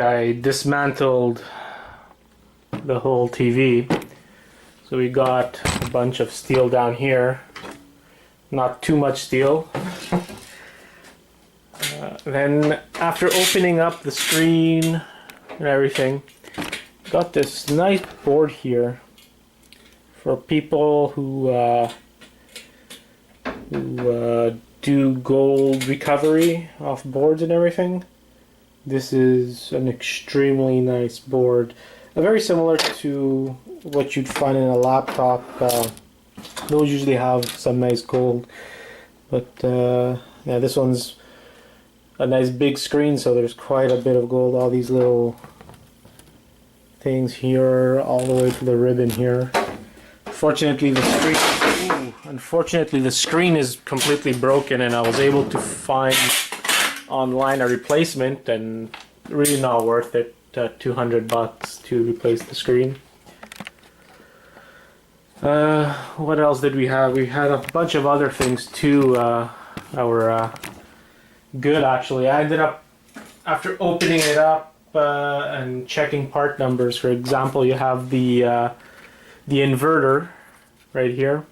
I dismantled the whole TV. So we got a bunch of steel down here. Not too much steel. Then after opening up the screen and everything, got this nice board here for people who do gold recovery off boards and everything. This is an extremely nice board, very similar to what you'd find in a laptop. Those usually have some nice gold, but yeah, this one's a nice big screen, so there's quite a bit of gold. All these little things here, all the way to the ribbon here. Unfortunately, the screen is completely broken, and I was able to find online a replacement, and really not worth it. $200 to replace the screen. What else did we have? We had a bunch of other things too that were good, actually. I ended up, after opening it up and checking part numbers, for example, you have the inverter right here.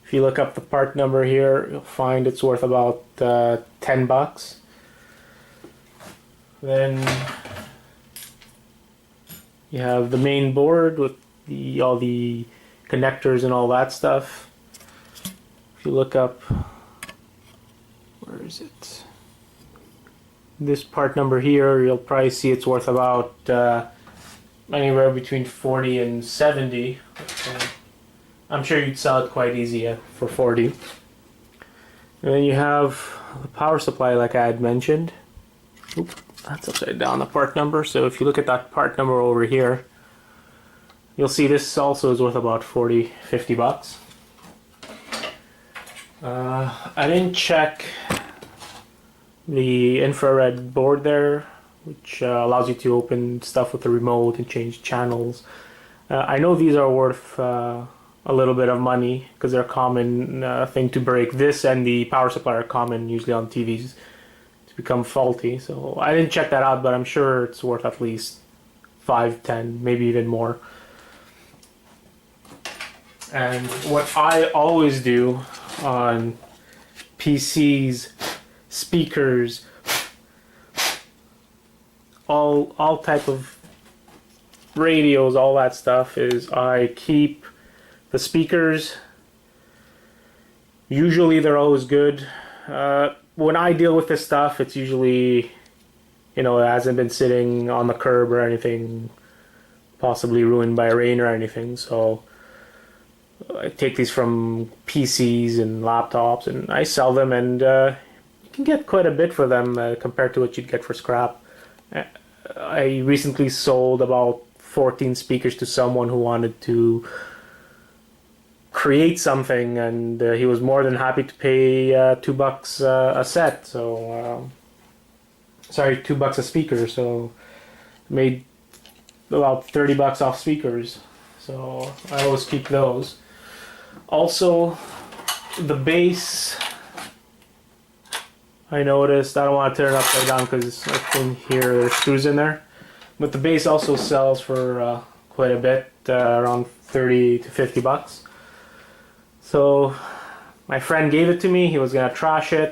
If you look up the part number here, you'll find it's worth about $10. Then you have the main board with all the connectors and all that stuff. If you look up, where is it? This part number here, you'll probably see it's worth about anywhere between 40 and 70. I'm sure you'd sell it quite easy for 40. And then you have the power supply, like I had mentioned. Oop, that's upside down, the part number. So if you look at that part number over here, you'll see this also is worth about 40, 50 bucks. I didn't check the infrared board there, which allows you to open stuff with the remote and change channels. I know these are worth a little bit of money because they're a common thing to break. This and the power supply are common usually on TVs to become faulty. So I didn't check that out, but I'm sure it's worth at least 5, 10, maybe even more. And what I always do on PCs, speakers, all type of radios, all that stuff, is I keep the speakers. Usually they're always good. When I deal with this stuff, it's usually, it hasn't been sitting on the curb or anything, possibly ruined by rain or anything. So I take these from PCs and laptops and I sell them, and you can get quite a bit for them compared to what you'd get for scrap. I recently sold about 14 speakers to someone who wanted to create something, and he was more than happy to pay $2 a set. So sorry, $2 a speaker. So made about 30 bucks off speakers. So I always keep those. Also, the base, I noticed, I don't want to tear it upside down because I think here there's screws in there, but the base also sells for quite a bit, around 30 to 50 bucks. So my friend gave it to me. He was gonna trash it.